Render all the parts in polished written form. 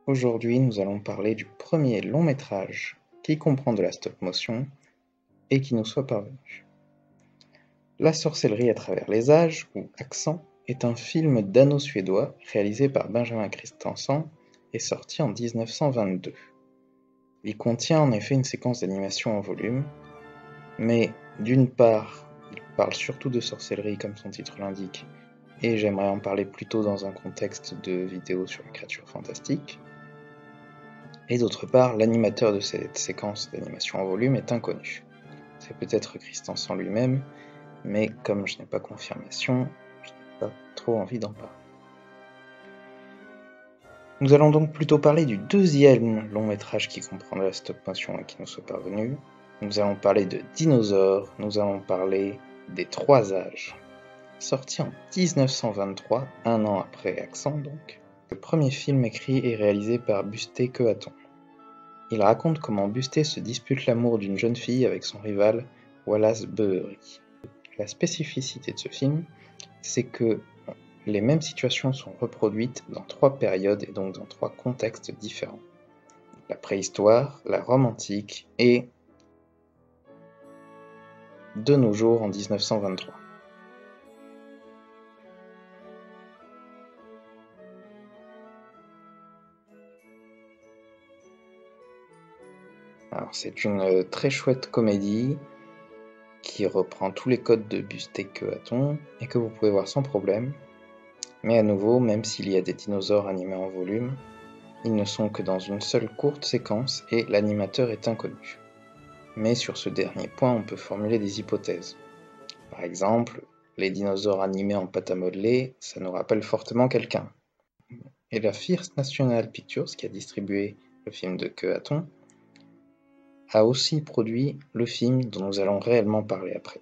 Aujourd'hui, nous allons parler du premier long métrage qui comprend de la stop-motion et qui nous soit parvenu. La sorcellerie à travers les âges, ou Accent, est un film dano-suédois réalisé par Benjamin Christensen et sorti en 1922. Il contient en effet une séquence d'animation en volume, mais d'une part, il parle surtout de sorcellerie comme son titre l'indique, et j'aimerais en parler plutôt dans un contexte de vidéo sur les créatures fantastiques. Et d'autre part, l'animateur de cette séquence d'animation en volume est inconnu. C'est peut-être Christensen lui-même, mais comme je n'ai pas confirmation, je n'ai pas trop envie d'en parler. Nous allons donc plutôt parler du deuxième long métrage qui comprend de la stop-motion et qui nous soit parvenu. Nous allons parler de Dinosaures, nous allons parler des Trois Âges. Sorti en 1923, un an après Accent donc, le premier film écrit et réalisé par Busté Kehaton. Il raconte comment Busté se dispute l'amour d'une jeune fille avec son rival Wallace Beery. La spécificité de ce film, c'est que les mêmes situations sont reproduites dans trois périodes et donc dans trois contextes différents. La préhistoire, la Rome antique et de nos jours en 1923. Alors c'est une très chouette comédie qui reprend tous les codes de Busté Kehaton et que vous pouvez voir sans problème. Mais à nouveau, même s'il y a des dinosaures animés en volume, ils ne sont que dans une seule courte séquence et l'animateur est inconnu. Mais sur ce dernier point, on peut formuler des hypothèses. Par exemple, les dinosaures animés en pâte à modeler, ça nous rappelle fortement quelqu'un. Et la First National Pictures, qui a distribué le film de Kehaton, a aussi produit le film dont nous allons réellement parler après.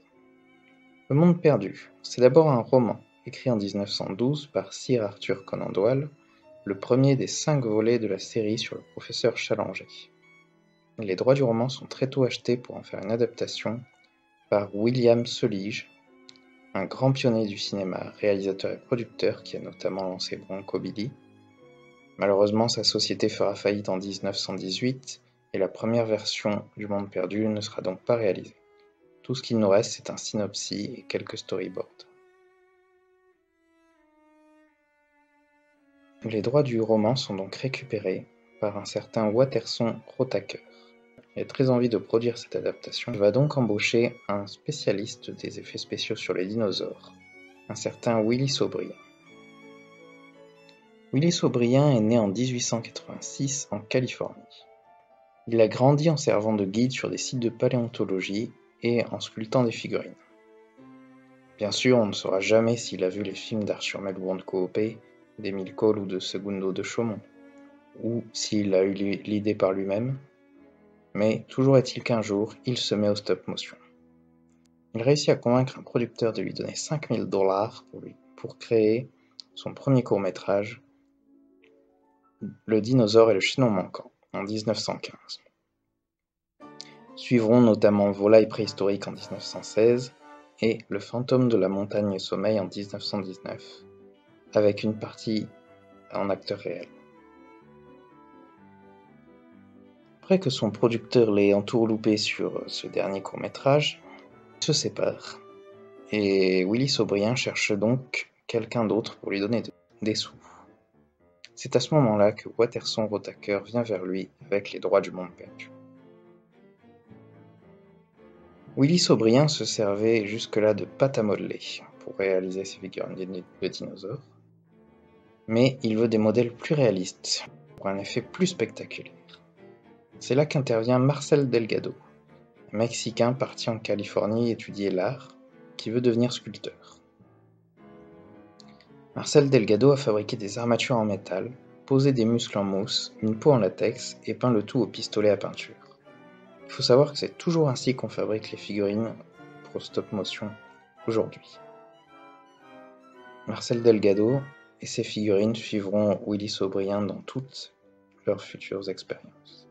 Le Monde perdu, c'est d'abord un roman, écrit en 1912 par Sir Arthur Conan Doyle, le premier des 5 volets de la série sur le professeur Challenger. Les droits du roman sont très tôt achetés pour en faire une adaptation par William Solige, un grand pionnier du cinéma, réalisateur et producteur qui a notamment lancé Bronco Billy. Malheureusement, sa société fera faillite en 1918 et la première version du Monde perdu ne sera donc pas réalisée. Tout ce qu'il nous reste, c'est un synopsis et quelques storyboards. Les droits du roman sont donc récupérés par un certain Watterson Rothacker. Il a très envie de produire cette adaptation. Il va donc embaucher un spécialiste des effets spéciaux sur les dinosaures, un certain Willy Saubriand. Willy Saubriand est né en 1886 en Californie. Il a grandi en servant de guide sur des sites de paléontologie et en sculptant des figurines. Bien sûr, on ne saura jamais s'il a vu les films d'Arthur Melbourne Coopé, d'Émile Cole ou de Segundo de Chaumont, ou s'il a eu l'idée par lui-même, mais toujours est-il qu'un jour, il se met au stop-motion. Il réussit à convaincre un producteur de lui donner $5000 pour créer son premier court-métrage, Le dinosaure et le chaînon manquant, en 1915. Suivront notamment Volaille préhistorique en 1916 et Le fantôme de la montagne sommeil en 1919, avec une partie en acteurs réels. Après que son producteur l'ait entourloupé sur ce dernier court-métrage, ils se séparent, et Willy Saubriand cherche donc quelqu'un d'autre pour lui donner des sous. C'est à ce moment-là que Watterson Rothacker vient vers lui avec les droits du Monde perdu. Willy Saubriand se servait jusque-là de pâte à modeler pour réaliser ses figurines de dinosaures, mais il veut des modèles plus réalistes, pour un effet plus spectaculaire. C'est là qu'intervient Marcel Delgado, un Mexicain parti en Californie étudier l'art, qui veut devenir sculpteur. Marcel Delgado a fabriqué des armatures en métal, posé des muscles en mousse, une peau en latex et peint le tout au pistolet à peinture. Il faut savoir que c'est toujours ainsi qu'on fabrique les figurines pour stop motion aujourd'hui. Marcel Delgado et ses figurines suivront Willy Saubriand dans toutes leurs futures expériences.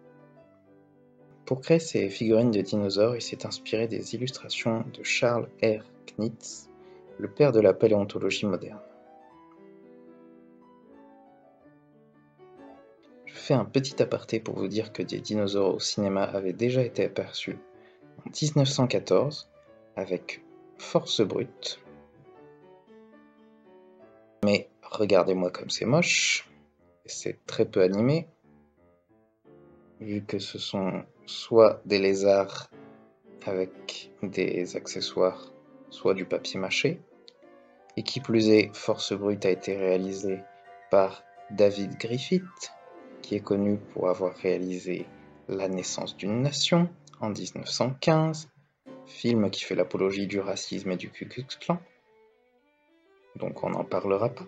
Pour créer ces figurines de dinosaures, il s'est inspiré des illustrations de Charles R. Knitz, le père de la paléontologie moderne. Je fais un petit aparté pour vous dire que des dinosaures au cinéma avaient déjà été aperçus en 1914 avec Force Brute. Mais regardez-moi comme c'est moche, c'est très peu animé, vu que ce sont soit des lézards avec des accessoires, soit du papier mâché. Et qui plus est, Force Brute a été réalisé par David Griffith, qui est connu pour avoir réalisé La naissance d'une nation en 1915, film qui fait l'apologie du racisme et du Ku Klux Klan, donc on n'en parlera pas.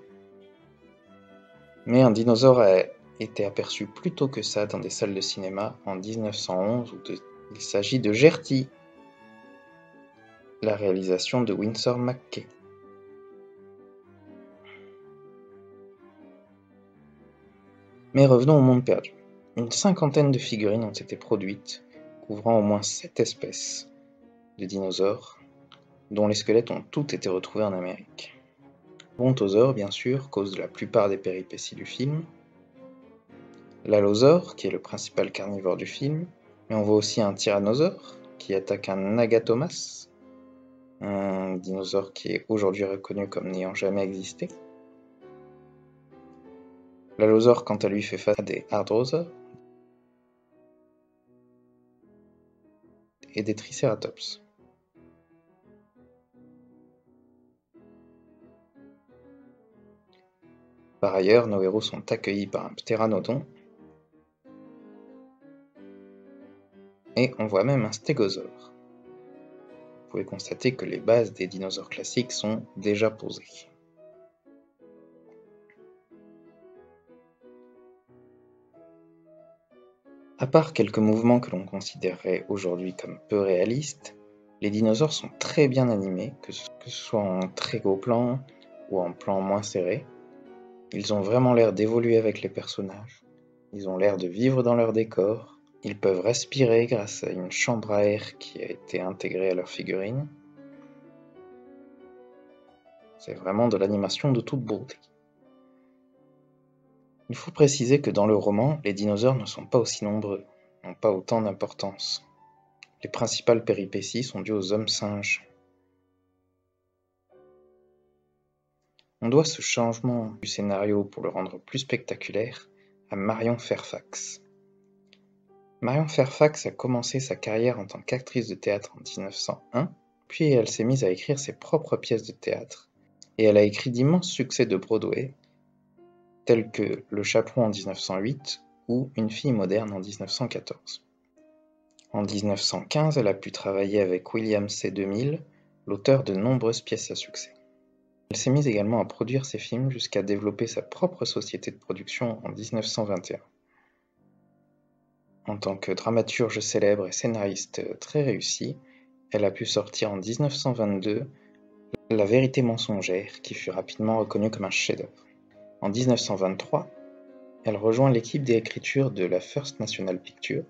Mais un dinosaure a été aperçu plus tôt que ça dans des salles de cinéma en 1911, il s'agit de Gertie, la réalisation de Winsor McCay. Mais revenons au monde perdu. Une cinquantaine de figurines ont été produites, couvrant au moins 7 espèces de dinosaures, dont les squelettes ont tous été retrouvés en Amérique. Le brontosaure, bien sûr, cause la plupart des péripéties du film. L'allosaure, qui est le principal carnivore du film, mais on voit aussi un tyrannosaure, qui attaque un Nagatomas, un dinosaure qui est aujourd'hui reconnu comme n'ayant jamais existé. L'allosaure, quant à lui, fait face à des hadrosaures et des tricératops. Par ailleurs, nos héros sont accueillis par un ptéranodon, et on voit même un stégosaure. Vous pouvez constater que les bases des dinosaures classiques sont déjà posées. À part quelques mouvements que l'on considérerait aujourd'hui comme peu réalistes, les dinosaures sont très bien animés, que ce soit en très gros plan ou en plan moins serré. Ils ont vraiment l'air d'évoluer avec les personnages, ils ont l'air de vivre dans leur décor, ils peuvent respirer grâce à une chambre à air qui a été intégrée à leur figurine. C'est vraiment de l'animation de toute beauté. Il faut préciser que dans le roman, les dinosaures ne sont pas aussi nombreux, n'ont pas autant d'importance. Les principales péripéties sont dues aux hommes-singes. On doit ce changement du scénario pour le rendre plus spectaculaire à Marion Fairfax. Marion Fairfax a commencé sa carrière en tant qu'actrice de théâtre en 1901, puis elle s'est mise à écrire ses propres pièces de théâtre, et elle a écrit d'immenses succès de Broadway, tels que Le Chaperon en 1908 ou Une fille moderne en 1914. En 1915, elle a pu travailler avec William C. DeMille, l'auteur de nombreuses pièces à succès. Elle s'est mise également à produire ses films jusqu'à développer sa propre société de production en 1921. En tant que dramaturge célèbre et scénariste très réussie, elle a pu sortir en 1922 La vérité mensongère, qui fut rapidement reconnue comme un chef-d'œuvre. En 1923, elle rejoint l'équipe d'écriture de la First National Pictures.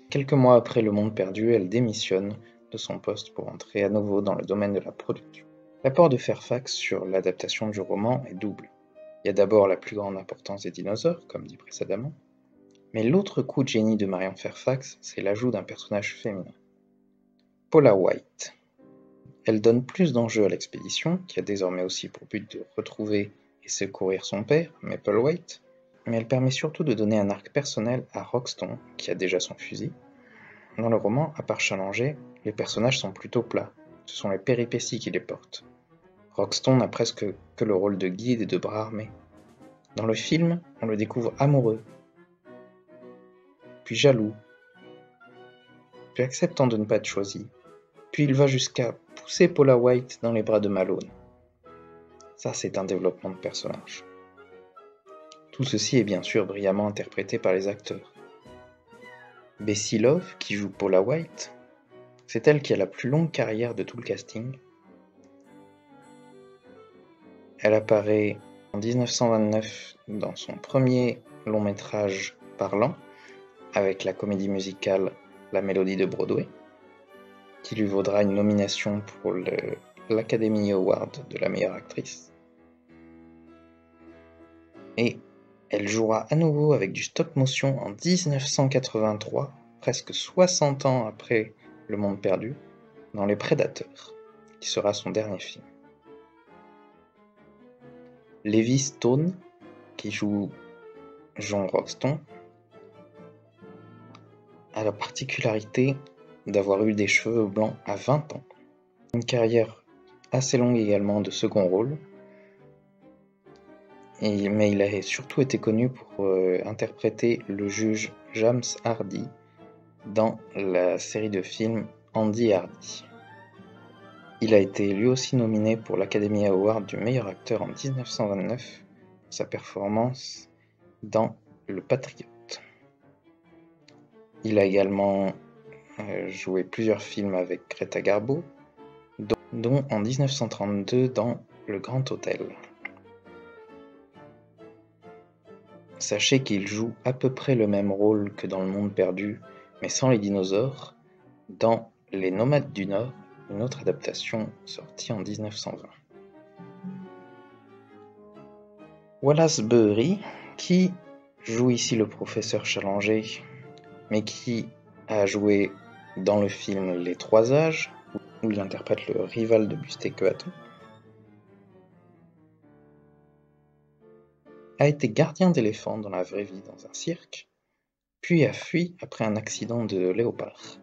Quelques mois après Le Monde perdu, elle démissionne de son poste pour entrer à nouveau dans le domaine de la production. L'apport de Fairfax sur l'adaptation du roman est double. Il y a d'abord la plus grande importance des dinosaures, comme dit précédemment, mais l'autre coup de génie de Marion Fairfax, c'est l'ajout d'un personnage féminin. Paula White. Elle donne plus d'enjeux à l'expédition, qui a désormais aussi pour but de retrouver et secourir son père, Maple White, mais elle permet surtout de donner un arc personnel à Rockston, qui a déjà son fusil. Dans le roman, à part challenger, les personnages sont plutôt plats, ce sont les péripéties qui les portent. Rockston n'a presque que le rôle de guide et de bras armé. Dans le film, on le découvre amoureux, puis jaloux, puis acceptant de ne pas être choisi, puis il va jusqu'à pousser Paula White dans les bras de Malone. Ça, c'est un développement de personnage. Tout ceci est bien sûr brillamment interprété par les acteurs. Bessie Love, qui joue Paula White, c'est elle qui a la plus longue carrière de tout le casting. Elle apparaît en 1929 dans son premier long métrage parlant, avec la comédie musicale La Mélodie de Broadway, qui lui vaudra une nomination pour l'Academy Award de la meilleure actrice. Et Elle jouera à nouveau avec du stop-motion en 1983, presque 60 ans après Le Monde Perdu, dans Les Prédateurs, qui sera son dernier film. Levi Stone, qui joue John Roxton, a la particularité d'avoir eu des cheveux blancs à 20 ans. Une carrière assez longue également de second rôle, mais il a surtout été connu pour interpréter le juge James Hardy dans la série de films Andy Hardy. Il a été lui aussi nominé pour l'Academy Award du meilleur acteur en 1929 pour sa performance dans Le Patriote. Il a également joué plusieurs films avec Greta Garbo, dont en 1932 dans Le Grand Hôtel. Sachez qu'il joue à peu près le même rôle que dans Le Monde Perdu, mais sans les dinosaures, dans Les Nomades du Nord, une autre adaptation sortie en 1920. Wallace Beery, qui joue ici le professeur Challenger, mais qui a joué dans le film Les Trois Âges, où il interprète le rival de Buster-Keaton, a été gardien d'éléphants dans la vraie vie dans un cirque, puis a fui après un accident de léopard.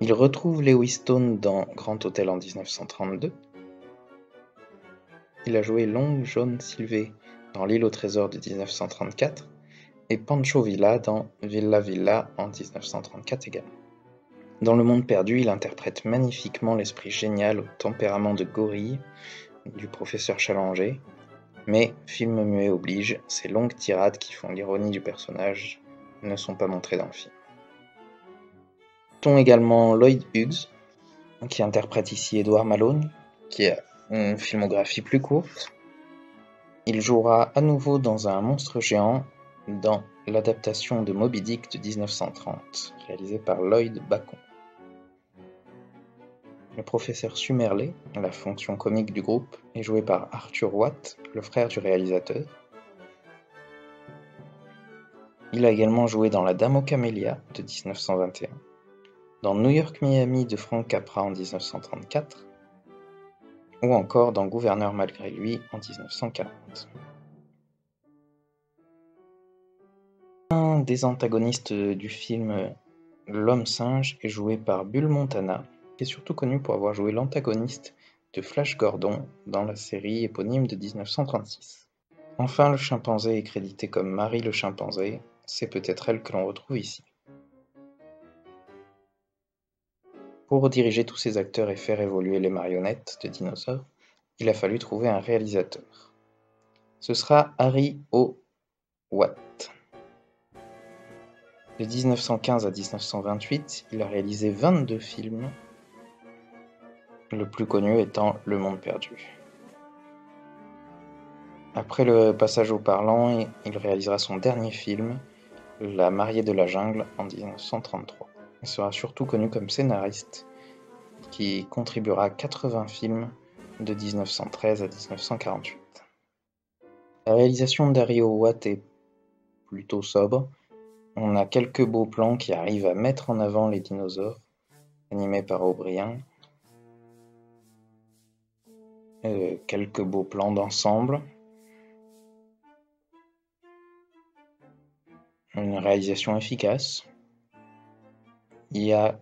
Il retrouve Lewis Stone dans Grand Hôtel en 1932. Il a joué Long John Silver dans L'île au trésor de 1934 et Pancho Villa dans Villa Villa en 1934 également. Dans Le Monde Perdu, il interprète magnifiquement l'esprit génial au tempérament de gorille du professeur Challenger, mais film muet oblige, ces longues tirades qui font l'ironie du personnage ne sont pas montrées dans le film. Notons également Lloyd Hughes, qui interprète ici Edward Malone, qui a une filmographie plus courte. Il jouera à nouveau dans Un monstre géant dans l'adaptation de Moby Dick de 1930, réalisée par Lloyd Bacon. Le professeur Sumerlé, la fonction comique du groupe, est joué par Arthur Watt, le frère du réalisateur. Il a également joué dans La Dame aux Camélias de 1921, dans New York Miami de Frank Capra en 1934, ou encore dans Gouverneur malgré lui en 1940. Un des antagonistes du film L'Homme-Singe est joué par Bull Montana, qui est surtout connu pour avoir joué l'antagoniste de Flash Gordon dans la série éponyme de 1936. Enfin, le chimpanzé est crédité comme Marie le chimpanzé, c'est peut-être elle que l'on retrouve ici. Pour diriger tous ces acteurs et faire évoluer les marionnettes de dinosaures, il a fallu trouver un réalisateur. Ce sera Harry O. Watt. De 1915 à 1928, il a réalisé 22 films, le plus connu étant Le Monde Perdu. Après le passage au parlant, il réalisera son dernier film, La Mariée de la Jungle, en 1933. Il sera surtout connu comme scénariste, qui contribuera à 80 films de 1913 à 1948. La réalisation d'Harry O. Watt est plutôt sobre. On a quelques beaux plans qui arrivent à mettre en avant les dinosaures, animés par O'Brien. Quelques beaux plans d'ensemble. Une réalisation efficace. Il y a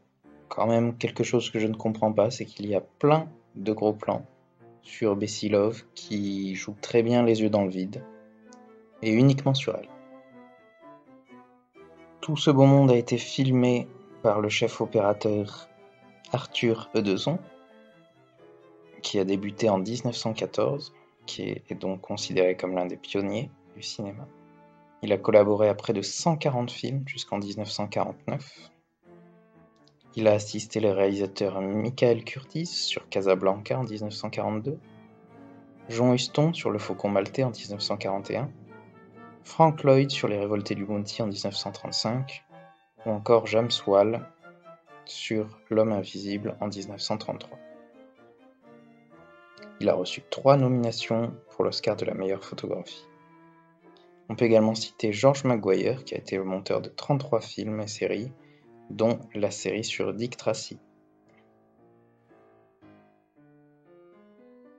quand même quelque chose que je ne comprends pas, c'est qu'il y a plein de gros plans sur Bessie Love qui joue très bien les yeux dans le vide, et uniquement sur elle. Tout ce beau monde a été filmé par le chef opérateur Arthur Eudezon, qui a débuté en 1914, qui est donc considéré comme l'un des pionniers du cinéma. Il a collaboré à près de 140 films jusqu'en 1949. Il a assisté le réalisateur Michael Curtiz sur Casablanca en 1942, John Huston sur Le Faucon Maltais en 1941, Frank Lloyd sur Les Révoltés du Bounty en 1935, ou encore James Whale sur L'Homme Invisible en 1933. Il a reçu 3 nominations pour l'Oscar de la meilleure photographie. On peut également citer George McGuire, qui a été le monteur de 33 films et séries, dont la série sur Dick Tracy.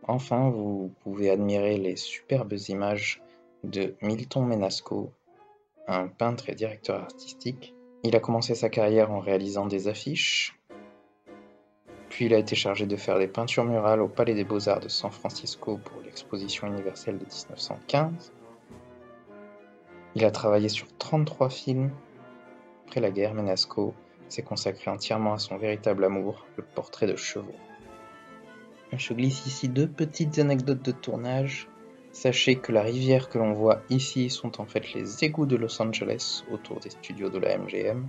Enfin, vous pouvez admirer les superbes images de Milton Menasco, un peintre et directeur artistique. Il a commencé sa carrière en réalisant des affiches, puis il a été chargé de faire des peintures murales au Palais des Beaux-Arts de San Francisco pour l'Exposition universelle de 1915. Il a travaillé sur 33 films. Après la guerre, Menasco s'est consacré entièrement à son véritable amour, le portrait de chevaux. Je glisse ici 2 petites anecdotes de tournage. Sachez que la rivière que l'on voit ici sont en fait les égouts de Los Angeles autour des studios de la MGM,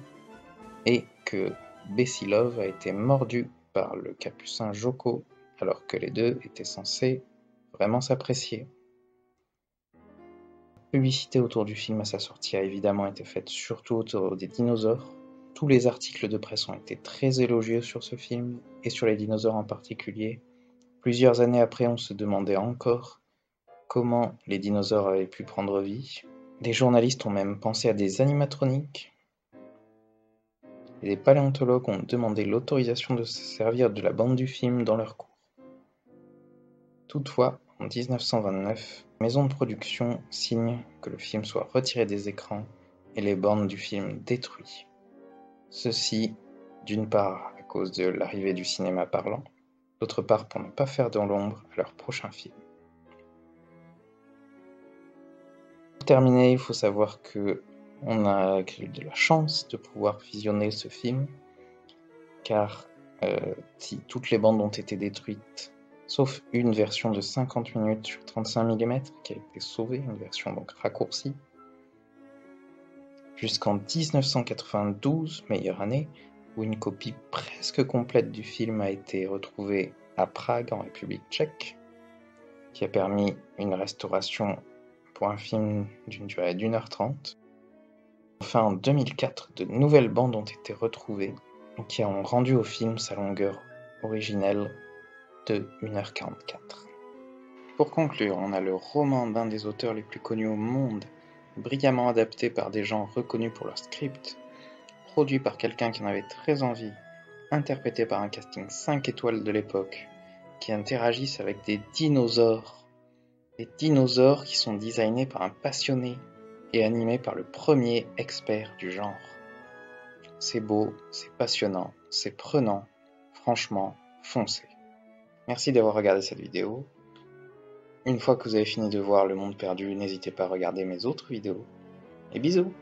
et que Bessie Love a été mordue par le capucin Joko alors que les deux étaient censés vraiment s'apprécier. La publicité autour du film à sa sortie a évidemment été faite surtout autour des dinosaures. Tous les articles de presse ont été très élogieux sur ce film, et sur les dinosaures en particulier. Plusieurs années après, on se demandait encore comment les dinosaures avaient pu prendre vie. Des journalistes ont même pensé à des animatroniques. Et des paléontologues ont demandé l'autorisation de se servir de la bande du film dans leurs cours. Toutefois, en 1929, la maison de production signe que le film soit retiré des écrans et les bandes du film détruites. Ceci, d'une part à cause de l'arrivée du cinéma parlant, d'autre part pour ne pas faire de l'ombre à leur prochain film. Pour terminer, il faut savoir que on a eu de la chance de pouvoir visionner ce film, car si toutes les bandes ont été détruites, sauf une version de 50 minutes sur 35 mm qui a été sauvée, une version donc raccourcie, jusqu'en 1992, meilleure année, où une copie presque complète du film a été retrouvée à Prague, en République tchèque, qui a permis une restauration pour un film d'une durée d'1h30. Enfin, en 2004, de nouvelles bandes ont été retrouvées, qui ont rendu au film sa longueur originelle de 1h44. Pour conclure, on a le roman d'un des auteurs les plus connus au monde, brillamment adapté par des gens reconnus pour leur script, produit par quelqu'un qui en avait très envie, interprété par un casting 5 étoiles de l'époque, qui interagissent avec des dinosaures qui sont designés par un passionné et animés par le premier expert du genre. C'est beau, c'est passionnant, c'est prenant, franchement, foncez. Merci d'avoir regardé cette vidéo. Une fois que vous avez fini de voir Le Monde Perdu, n'hésitez pas à regarder mes autres vidéos. Et bisous!